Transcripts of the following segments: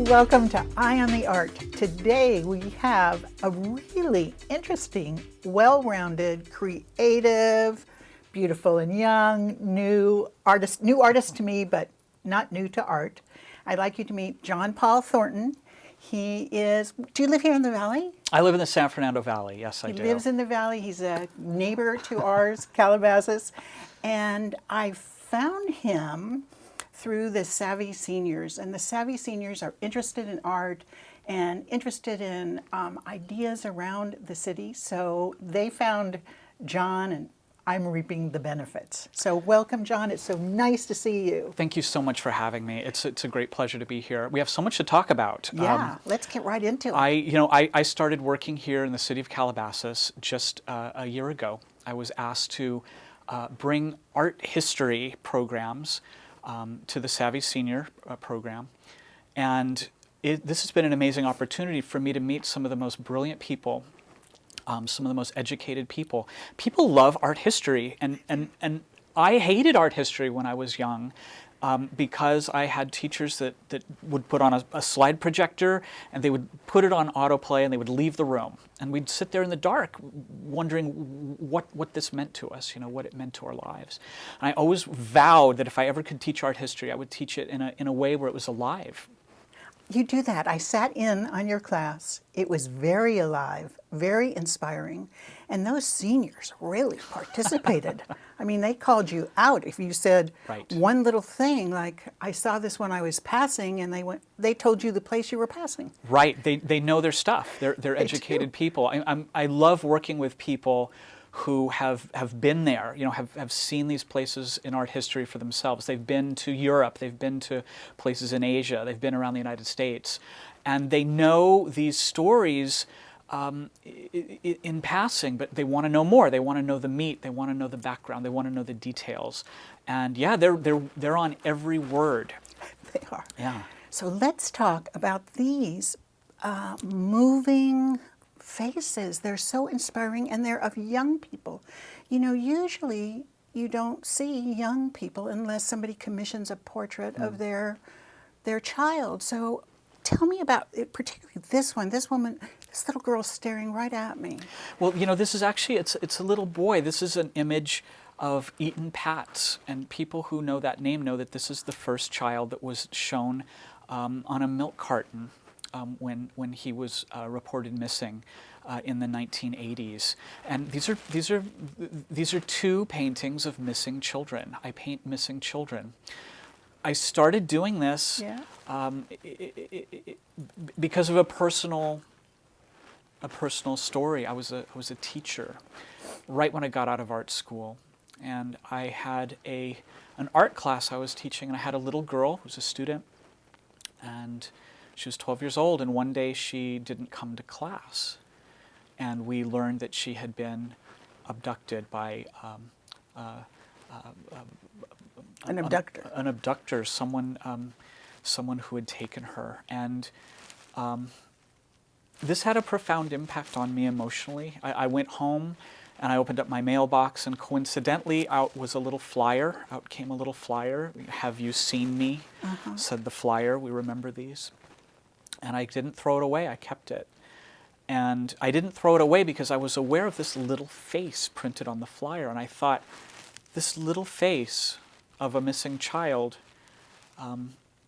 welcome to Eye on the Art. Today we have a really interesting, well-rounded, creative, beautiful and young, new artist to me, but not new to art. I'd like you to meet John Paul Thornton. He is, do you live here in the Valley? I live in the San Fernando Valley, yes I do. He lives in the Valley. He's a neighbor to ours, Calabasas. And I found him through the Savvy Seniors. And the Savvy Seniors are interested in art and interested in ideas around the city. So they found John, and I'm reaping the benefits. So welcome, John. It's so nice to see you. Thank you so much for having me. It's a great pleasure to be here. We have so much to talk about. Yeah, let's get right into it. I started working here in the city of Calabasas just a year ago. I was asked to bring art history programs to the Savvy Senior program. And this has been an amazing opportunity for me to meet some of the most brilliant people, some of the most educated people. People love art history, and I hated art history when I was young because I had teachers that would put on a slide projector and they would put it on autoplay and they would leave the room. And we'd sit there in the dark wondering what this meant to us, what it meant to our lives. And I always vowed that if I ever could teach art history, I would teach it in a way where it was alive. You do that. I sat in on your class. It was very alive, very inspiring. And those seniors really participated. I mean, they called you out if you said one little thing, like, I saw this when I was passing, and they told you the place you were passing. Right. They know their stuff. They're educated people. I love working with people who have been there, have seen these places in art history for themselves. They've been to Europe, they've been to places in Asia, they've been around the United States, and they know these stories in passing, but they want to know more. They want to know the meat, they want to know the background, they want to know the details. And yeah, they're on every word. They are. Yeah. So let's talk about these moving faces. They're so inspiring, and they're of young people. Usually you don't see young people unless somebody commissions a portrait of their child. So tell me about it, particularly this one, this woman, this little girl staring right at me. Well, this is actually, it's a little boy. This is an image of Eaton Patz, and people who know that name know that this is the first child that was shown on a milk carton when he was reported missing in the 1980s. And these are two paintings of missing children. I paint missing children. I started doing this because of a personal story. I was a teacher right when I got out of art school, and I had an art class I was teaching, and I had a little girl who was a student, and she was 12 years old, and one day she didn't come to class, and we learned that she had been abducted by an abductor. An abductor, someone who had taken her, and this had a profound impact on me emotionally. I went home and I opened up my mailbox, and coincidentally out was a little flyer. Out came a little flyer. "Have you seen me?" said the flyer. We remember these. And I didn't throw it away. I kept it. And I didn't throw it away because I was aware of this little face printed on the flyer. And I thought, this little face of a missing child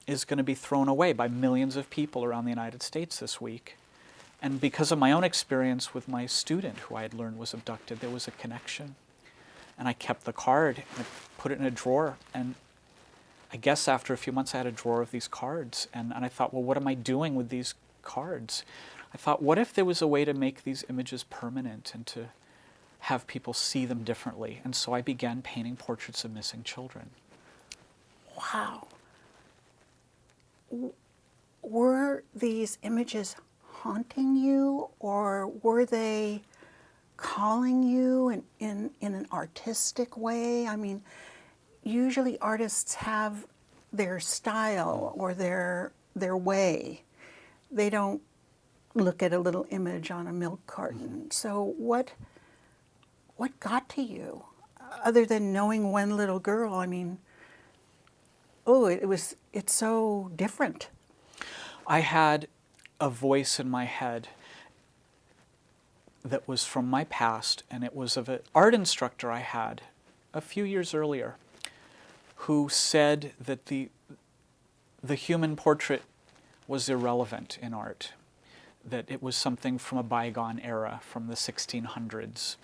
is going to be thrown away by millions of people around the United States this week. And because of my own experience with my student who I had learned was abducted, there was a connection. And I kept the card and I put it in a drawer. And I guess after a few months I had a drawer of these cards. And I thought, well, what am I doing with these cards? I thought, what if there was a way to make these images permanent and to have people see them differently? And so I began painting portraits of missing children. Wow. Were these images haunting you, or were they calling you in an artistic way? I mean, usually artists have their style or their way. They don't look at a little image on a milk carton. So what got to you, other than knowing one little girl? I mean, it's so different. I had a voice in my head that was from my past, and it was of an art instructor I had a few years earlier, who said that the human portrait was irrelevant in art, that it was something from a bygone era, from the 1600s.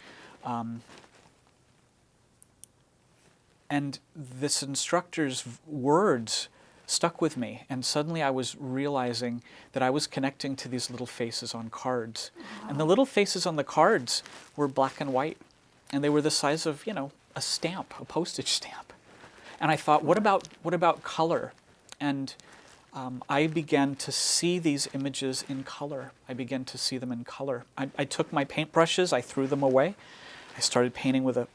And this instructor's words stuck with me, and suddenly I was realizing that I was connecting to these little faces on cards. And the little faces on the cards were black and white, and they were the size of, a stamp, a postage stamp. And I thought, what about color? And I began to see these images in color. I began to see them in color. I took my paintbrushes, I threw them away. I started painting with a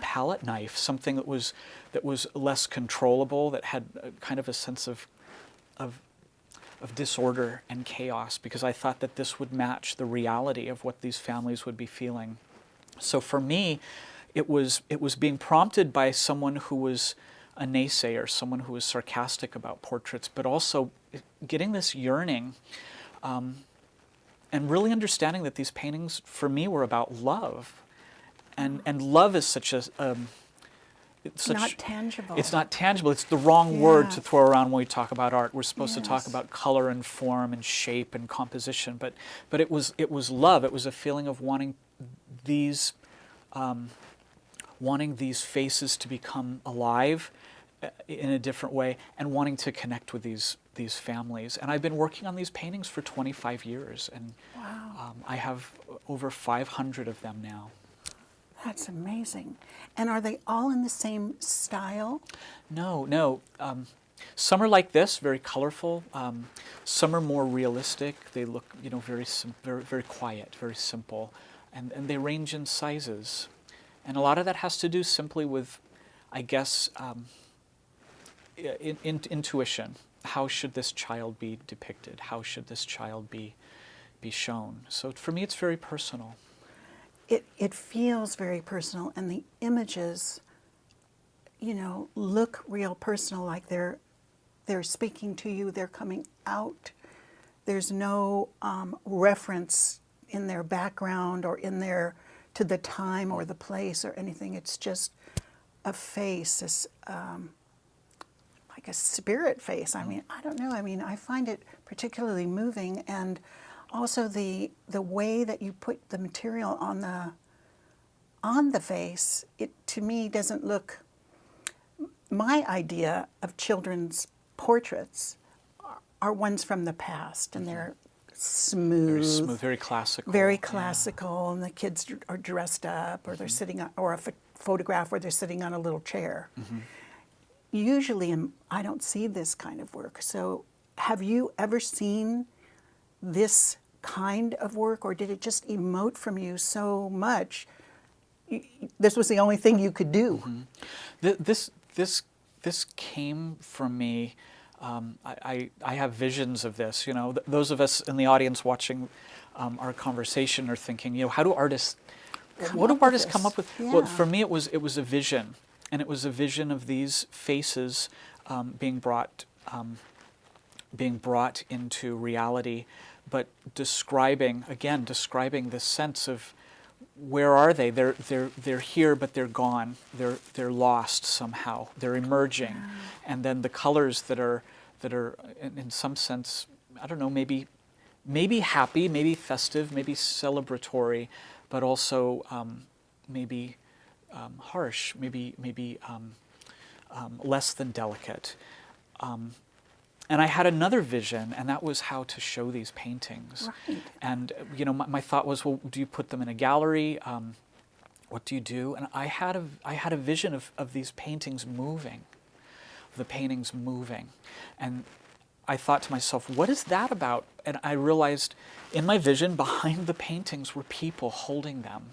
palette knife, something that was less controllable, that had kind of a sense of disorder and chaos, because I thought that this would match the reality of what these families would be feeling. So for me, it was being prompted by someone who was a naysayer, someone who was sarcastic about portraits, but also getting this yearning, and really understanding that these paintings for me were about love. And love is such a it's not tangible. It's not tangible. It's the wrong word to throw around when we talk about art. We're supposed to talk about color and form and shape and composition, but it was love. It was a feeling of wanting these faces to become alive in a different way, and wanting to connect with these families. And I've been working on these paintings for 25 years, and I have over 500 of them now. That's amazing. And are they all in the same style? No. Some are like this, very colorful. Some are more realistic. They look, very quiet, very simple, and they range in sizes. And a lot of that has to do simply with, I guess, intuition. How should this child be depicted? How should this child be shown? So for me, it's very personal. It feels very personal, and the images, look real personal, like they're speaking to you, they're coming out. There's no reference in their background or to the time or the place or anything. It's just a face, like a spirit face. I mean, I don't know. I mean, I find it particularly moving, and also the way that you put the material on the face, it to me doesn't look. My idea of children's portraits are ones from the past, and they're smooth, very classical. Very classical, and the kids are dressed up, or they're sitting on, or a photograph where they're sitting on a little chair. Usually, I don't see this kind of work. So, have you ever seen this kind of work, or did it just emote from you so much? This was the only thing you could do. This came from me. I have visions of this. Those of us in the audience watching our conversation are thinking, how do artists? What do artists come up with? Yeah. Well, for me, it was a vision, and it was a vision of these faces being brought into reality, but describing this sense of where are they? They're here, but they're gone. They're lost somehow. They're emerging, and then the colors that are in some sense, I don't know, maybe happy, maybe festive, maybe celebratory, but also maybe harsh, maybe less than delicate. And I had another vision, and that was how to show these paintings. Right. And my thought was, well, do you put them in a gallery? What do you do? And I had a vision of these paintings moving, and I thought to myself, what is that about? And I realized, in my vision, behind the paintings were people holding them.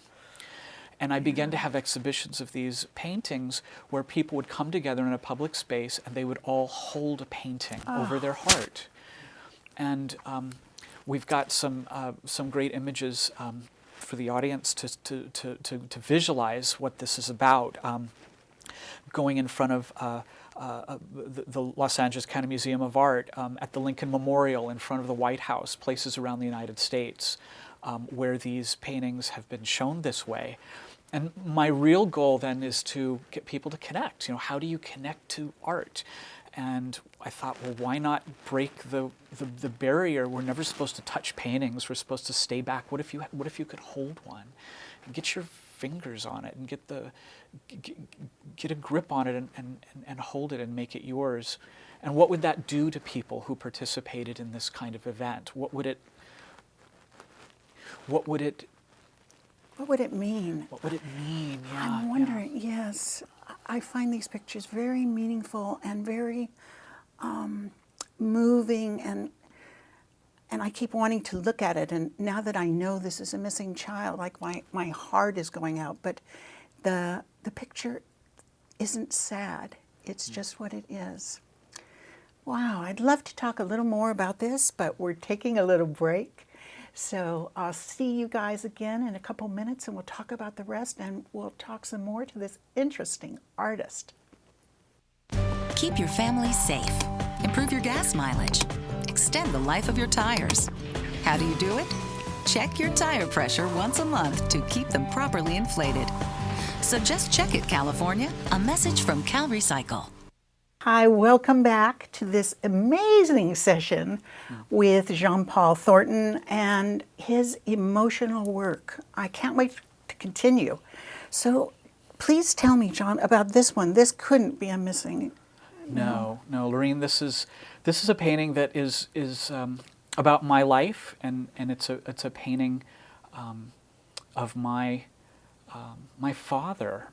And I began to have exhibitions of these paintings where people would come together in a public space, and they would all hold a painting over their heart. And we've got some great images for the audience to visualize what this is about. Going in front of the Los Angeles County Museum of Art, at the Lincoln Memorial in front of the White House, places around the United States where these paintings have been shown this way. And my real goal then is to get people to connect. How do you connect to art? And I thought, well, why not break the barrier? We're never supposed to touch paintings. We're supposed to stay back. What if you could hold one and get your fingers on it and get a grip on it and hold it and make it yours? And what would that do to people who participated in this kind of event? What would it mean? What would it mean? Yeah, I'm wondering, yes. I find these pictures very meaningful and very moving, and I keep wanting to look at it. And now that I know this is a missing child, like my heart is going out. But the picture isn't sad. It's just what it is. Wow, I'd love to talk a little more about this, but we're taking a little break. So I'll see you guys again in a couple minutes, and we'll talk about the rest, and we'll talk some more to this interesting artist. Keep your family safe. Improve your gas mileage. Extend the life of your tires. How do you do it? Check your tire pressure once a month to keep them properly inflated. So just check it, California. A message from Cal Recycle. Hi, welcome back to this amazing session with John Paul Thornton and his emotional work. I can't wait to continue. So please tell me, John, about this one. This couldn't be a missing. No, Lorene. This is a painting that is about my life, and it's a painting of my father.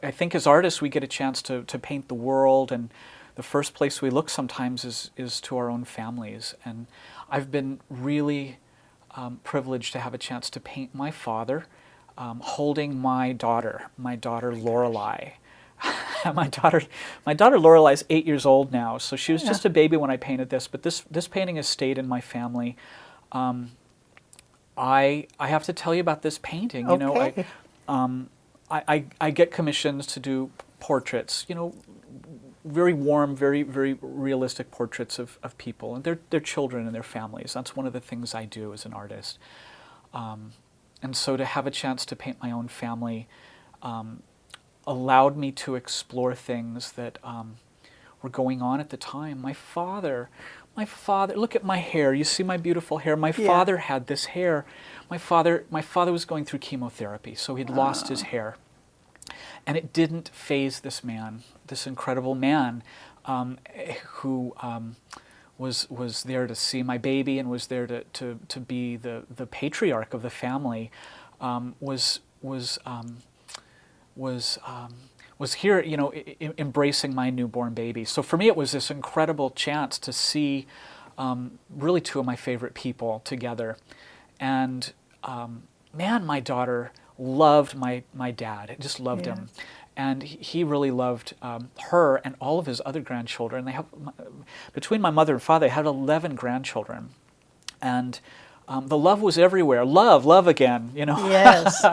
I think as artists we get a chance to paint the world, and the first place we look sometimes is to our own families. And I've been really privileged to have a chance to paint my father holding my daughter Lorelei. my daughter Lorelei is 8 years old now, so she was just a baby when I painted this. But this painting has stayed in my family. I have to tell you about this painting. Okay. I get commissions to do portraits, very warm, very, very realistic portraits of people and their children and their families. That's one of the things I do as an artist. And so to have a chance to paint my own family allowed me to explore things that were going on at the time. My father, look at my hair. You see my beautiful hair. My father had this hair. My father was going through chemotherapy, so he'd lost his hair. And it didn't faze this man, this incredible man, who was there to see my baby and was there to be the patriarch of the family, was here, embracing my newborn baby. So for me, it was this incredible chance to see really two of my favorite people together. And man, my daughter loved my dad. Just loved him. And he really loved her and all of his other grandchildren. They have, between my mother and father, they had 11 grandchildren. And the love was everywhere. Love again, Yes.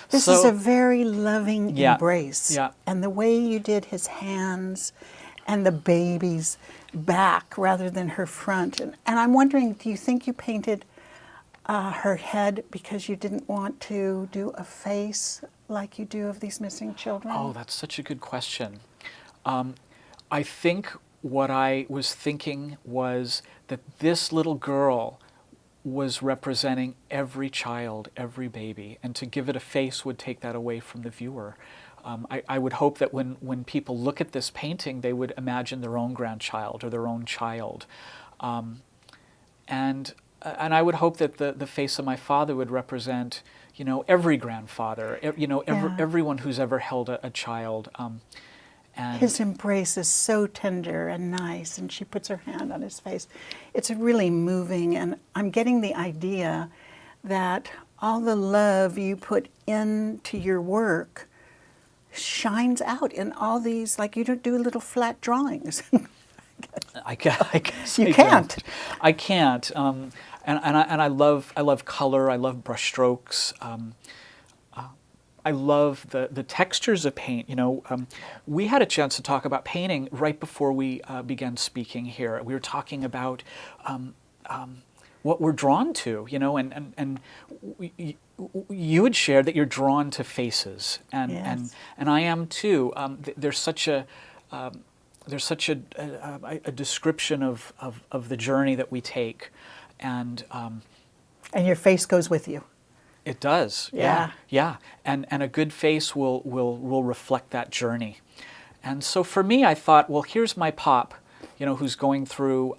This is a very loving embrace. Yeah. And the way you did his hands and the baby's back rather than her front. And I'm wondering, do you think you painted her head because you didn't want to do a face like you do of these missing children? Oh, that's such a good question. I think what I was thinking was that this little girl was representing every child, every baby, and to give it a face would take that away from the viewer. I would hope that when people look at this painting, they would imagine their own grandchild or their own child. And I would hope that the face of my father would represent, every grandfather, everyone who's ever held a child. And his embrace is so tender and nice, and she puts her hand on his face. It's really moving, and I'm getting the idea that all the love you put into your work shines out in all these, like you don't do little flat drawings. I guess You I can't. don't. I can't. And I love color. I love brushstrokes. I love the textures of paint. We had a chance to talk about painting right before we began speaking here. We were talking about what we're drawn to, and you had shared that you're drawn to faces, and Yes. and I am too. There's such a description of the journey that we take, and And your face goes with you. it does. Yeah. Yeah. And a good face will reflect that journey. And so for me, I thought, well, here's my pop, who's going through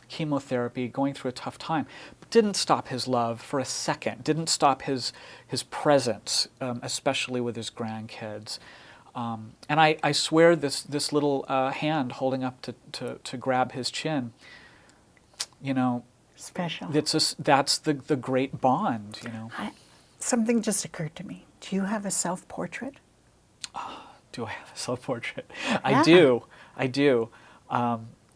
chemotherapy, going through a tough time. But didn't stop his love for a second. Didn't stop his presence, especially with his grandkids. And I swear this little hand holding up to grab his chin, Special. that's the great bond, Something just occurred to me. Do you have a self-portrait? Do I have a self-portrait? Yeah. I do.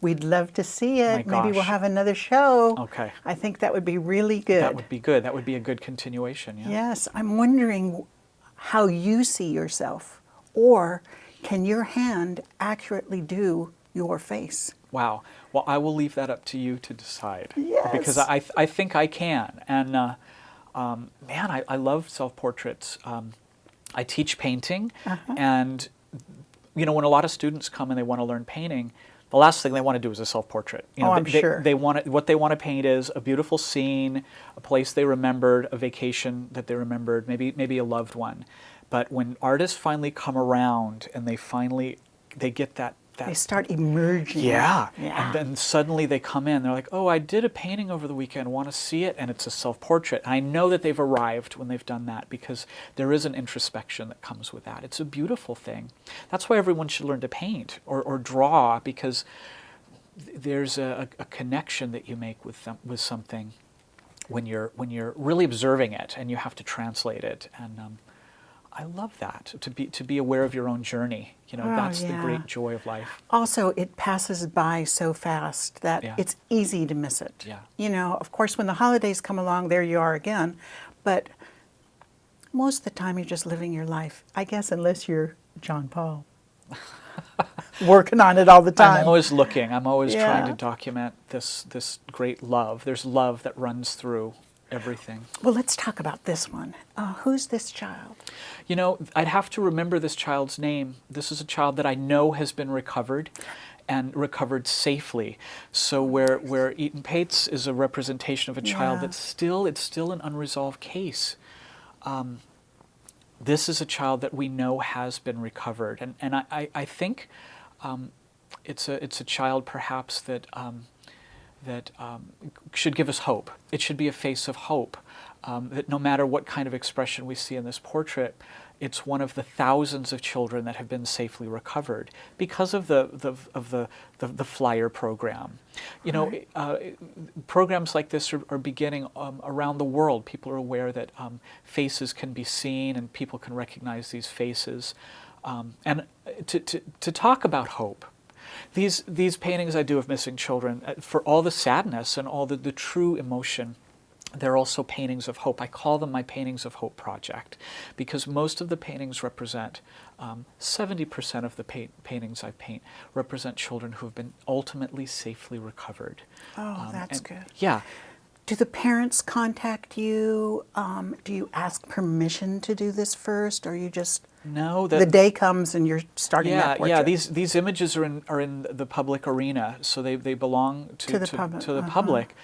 We'd love to see it. My Maybe we'll gosh. have another show. Okay. I think that would be really good. That would be good. That would be a good continuation, yeah. Yes, I'm wondering how you see yourself, or can your hand accurately do your face? Wow. Well, I will leave that up to you to decide. Yes. Because I think I can. And man, I love self-portraits. I teach painting, and when a lot of students come and they want to learn painting, the last thing they want to do is a self-portrait. I'm sure. What they want to paint is a beautiful scene, a place they remembered, a vacation that they remembered, maybe a loved one. But when artists finally come around and they get that. They start emerging. Yeah. Yeah. And then suddenly they come in, they're like, oh, I did a painting over the weekend, want to see it? And it's a self-portrait. And I know that they've arrived when they've done that, because there is an introspection that comes with that. It's a beautiful thing. That's why everyone should learn to paint or draw, because there's a connection that you make with something when you're really observing it, and you have to translate it. And I love that, to be aware of your own journey. That's the yeah. great joy of life. Also, it passes by so fast that Yeah. it's easy to miss it. Yeah. Of course, when the holidays come along, there you are again. But most of the time, you're just living your life, I guess, unless you're John Paul. Working on it all the time. I'm always looking. I'm always Yeah. trying to document this great love. There's love that runs through everything. Well, let's talk about this one. Who's this child? I'd have to remember this child's name. This is a child that I know has been recovered, and recovered safely. So where Eaton Pates is a representation of a child Yeah. it's still an unresolved case. This is a child that we know has been recovered, and I think it's a child perhaps that should give us hope. It should be a face of hope. That no matter what kind of expression we see in this portrait, it's one of the thousands of children that have been safely recovered because of the flyer program. Programs like this are beginning around the world. People are aware that faces can be seen and people can recognize these faces. And to talk about hope. These paintings I do of missing children, for all the sadness and all the true emotion, they're also paintings of hope. I call them my Paintings of Hope project, because most of the paintings represent, 70% of the paintings I paint represent children who have been ultimately safely recovered. Oh, that's good. Yeah. Do the parents contact you? Do you ask permission to do this first, or you just No, the day comes and you're starting that portrait? Yeah. These images are in the public arena, so they belong to the public. To the public.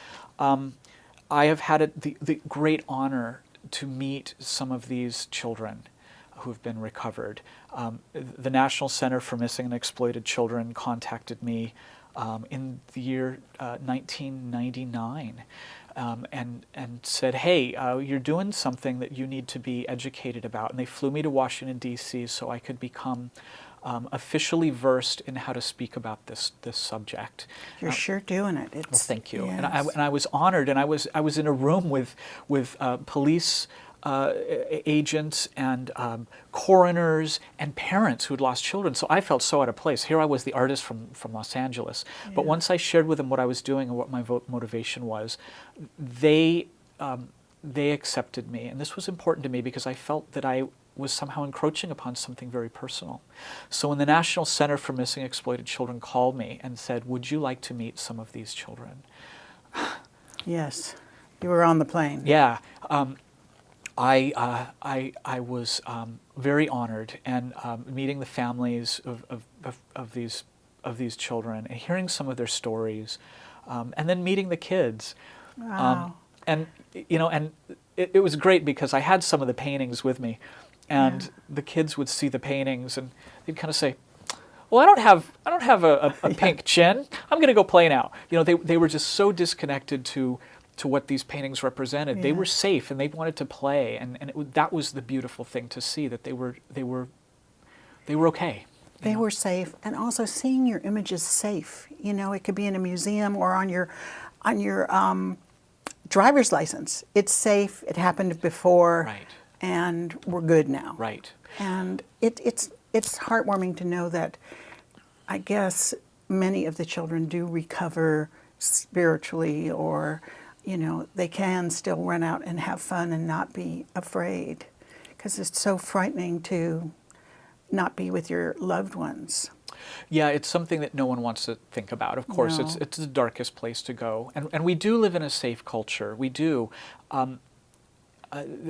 I have had the great honor to meet some of these children who have been recovered. The National Center for Missing and Exploited Children contacted me in the year 1999. And said, hey, you're doing something that you need to be educated about. And they flew me to Washington, D.C. so I could become officially versed in how to speak about this subject. You're sure doing it. Well, thank you. Yes. And I was honored, and I was in a room with police agents and coroners and parents who had lost children. So I felt so out of place. Here I was, the artist from Los Angeles. But once I shared with them what I was doing and what my motivation was, they accepted me. And this was important to me because I felt that I was somehow encroaching upon something very personal. So when the National Center for Missing and Exploited Children called me and said, "Would you like to meet some of these children?" Yes, you were on the plane. Yeah, I was very honored, and meeting the families of these children and hearing some of their stories, and then meeting the kids. Wow. And it was great because I had some of the paintings with me, and Yeah. the kids would see the paintings and they'd kind of say, "Well, I don't have a pink chin. I'm going to go play now." They were just so disconnected to what these paintings represented. They Yeah. were safe and they wanted to play, and that was the beautiful thing to see, that they were okay. They were safe, and also seeing your images safe. It could be in a museum or on your driver's license. It's safe. It happened before, Right. and we're good now. Right. And it's heartwarming to know that, I guess, many of the children do recover spiritually, or they can still run out and have fun and not be afraid, because it's so frightening to not be with your loved ones. Yeah, it's something that no one wants to think about. Of course, No. it's the darkest place to go, and we do live in a safe culture. We do.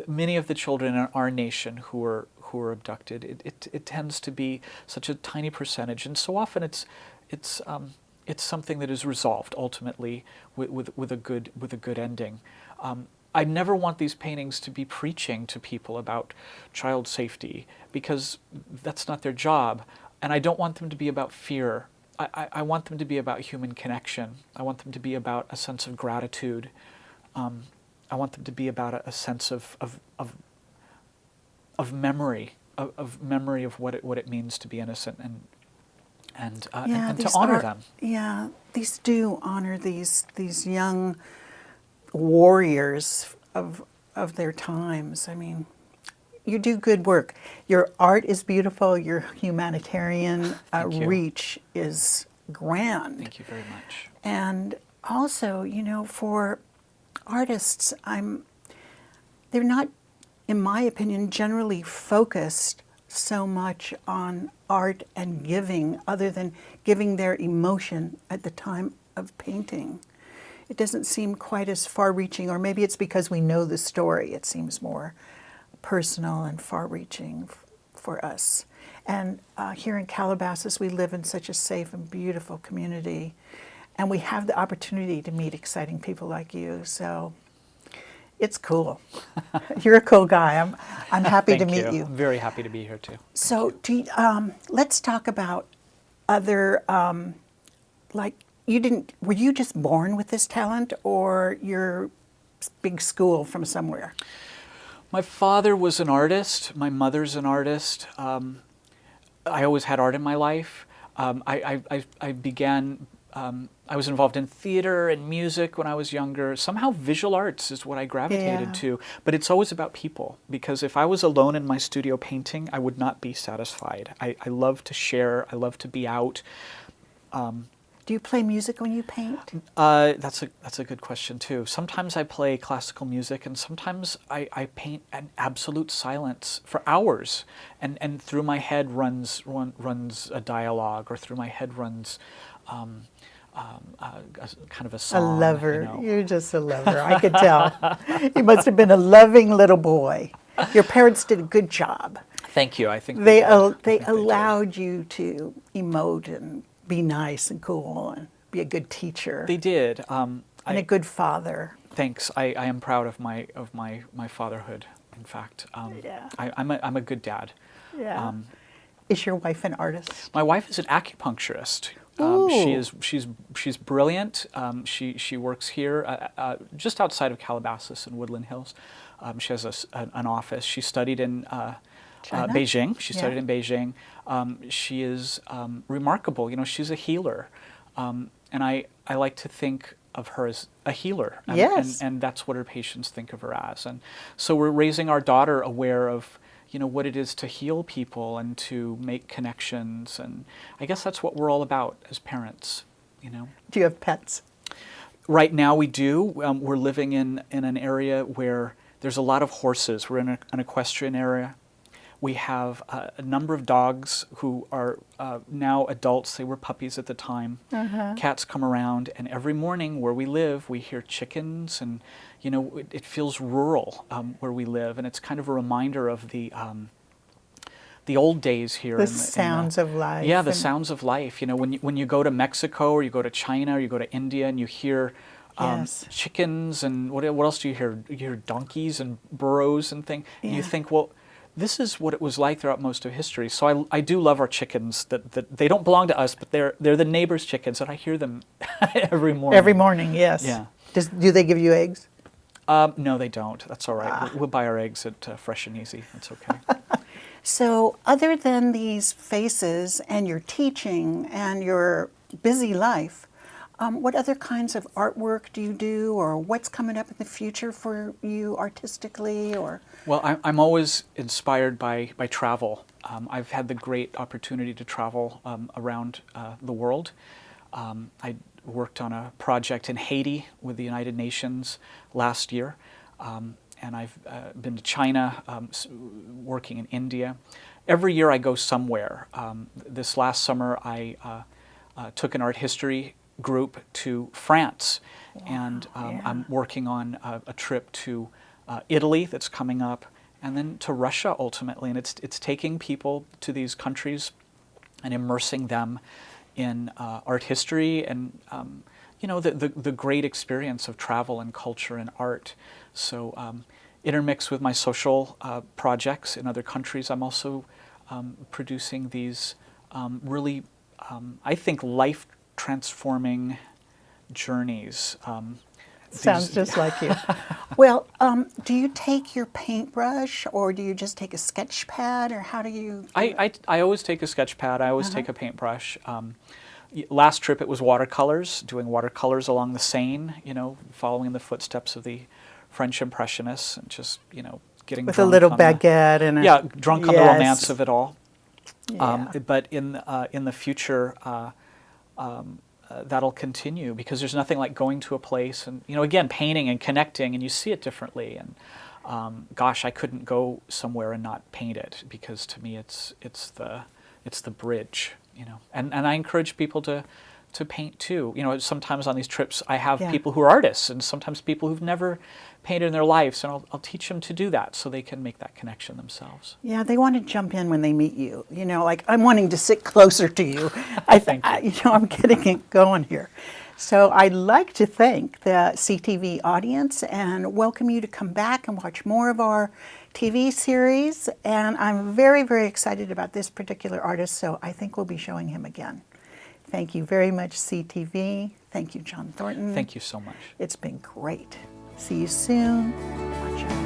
Many of the children in our nation who are abducted, it tends to be such a tiny percentage, and so often it's something that is resolved ultimately with a good ending. I never want these paintings to be preaching to people about child safety, because that's not their job. And I don't want them to be about fear. I want them to be about human connection. I want them to be about a sense of gratitude. I want them to be about a sense of memory, of memory of what it means to be innocent, and to these honor them. Yeah, these do honor these young warriors of their times. I mean, you do good work. Your art is beautiful. Your humanitarian Thank you. reach is grand. Thank you very much. And also, for artists, they're not, in my opinion, generally focused so much on art and giving, other than giving their emotion at the time of painting. It doesn't seem quite as far-reaching, or maybe it's because we know the story. It seems more personal and far-reaching for us. And here in Calabasas, we live in such a safe and beautiful community, and we have the opportunity to meet exciting people like you. So it's cool. You're a cool guy. I'm happy to Thank meet you. I'm very happy to be here too. So let's talk about other, were you just born with this talent, or your big school from somewhere? My father was an artist. My mother's an artist. I always had art in my life. I began. I was involved in theater and music when I was younger. Somehow visual arts is what I gravitated Yeah. to. But it's always about people, because if I was alone in my studio painting, I would not be satisfied. I love to share. I love to be out. Do you play music when you paint? That's a good question too. Sometimes I play classical music, and sometimes I paint in absolute silence for hours, and through my head runs a dialogue, or through my head runs kind of a A song. lover. You're just a lover. I could tell. You must have been a loving little boy. Your parents did a good job. Thank you. I think They did. allowed you to emote and be nice and cool and be a good teacher They did. and a good father. Thanks. I am proud of my fatherhood. In fact, Yeah. I'm a good dad. Yeah. Is your wife an artist? My wife is an acupuncturist. She's brilliant. She works here just outside of Calabasas in Woodland Hills. She has an office. She studied in China? Beijing. She studied Yeah. in Beijing. She is remarkable. She's a healer, and I like to think of her as a healer. And, Yes. and that's what her patients think of her as. And so we're raising our daughter aware of what it is to heal people and to make connections. And I guess that's what we're all about as parents, Do you have pets? Right now we do. We're living in an area where there's a lot of horses. We're in an equestrian area We have a number of dogs who are now adults. They were puppies at the time. Cats come around, and every morning where we live, we hear chickens, and you know, it feels rural where we live, and it's kind of a reminder of the old days here. The sounds of life. Yeah, the sounds of life. You know, when you go to Mexico or you go to China or you go to India and you hear Yes. chickens and what else do you hear? You hear donkeys and burros and things. And you Yeah. think, well, this is what it was like throughout most of history. So I do love our chickens. That they don't belong to us, but they're the neighbors' chickens, and I hear them every morning. Every morning, yes. Yeah. Do they give you eggs? No, they don't. That's all right. We'll buy our eggs at Fresh and Easy. That's okay. So, other than these faces and your teaching and your busy life, what other kinds of artwork do you do, or what's coming up in the future for you artistically? Or Well, I'm always inspired by travel. I've had the great opportunity to travel around the world. I worked on a project in Haiti with the United Nations last year, and I've been to China, working in India. Every year I go somewhere. This last summer I took an art history group to France, and I'm working on a trip to Italy that's coming up, and then to Russia ultimately. And it's taking people to these countries and immersing them in art history and you know, the great experience of travel and culture and art. So intermixed with my social projects in other countries, I'm also producing these really, I think, life-transforming journeys. Sounds just like you. well, do you take your paintbrush, or do you just take a sketch pad, or how do you? I always take a sketch pad. I always take a paintbrush. Last trip it was watercolors, doing watercolors along the Seine, you know, following in the footsteps of the French Impressionists, and just, you know, getting With a drunk little on the- baguette and a... yeah, drunk on the Yes. romance of it all. Yeah. But in the future, that'll continue, because there's nothing like going to a place and, you know, again, painting and connecting, and you see it differently. And gosh, I couldn't go somewhere and not paint it, because to me it's the bridge, you know. And I encourage people to paint too. You know, sometimes on these trips I have Yeah. people who are artists, and sometimes people who've never painted in their lives, and I'll teach them to do that so they can make that connection themselves. Yeah, they want to jump in when they meet you. You know, like, I'm wanting to sit closer to you. You know, I'm getting it going here. So I'd like to thank the CTV audience and welcome you to come back and watch more of our TV series. And I'm very, very excited about this particular artist, so I think we'll be showing him again. Thank you very much, CTV. Thank you, John Thornton. Thank you so much. It's been great. See you soon. Watch out.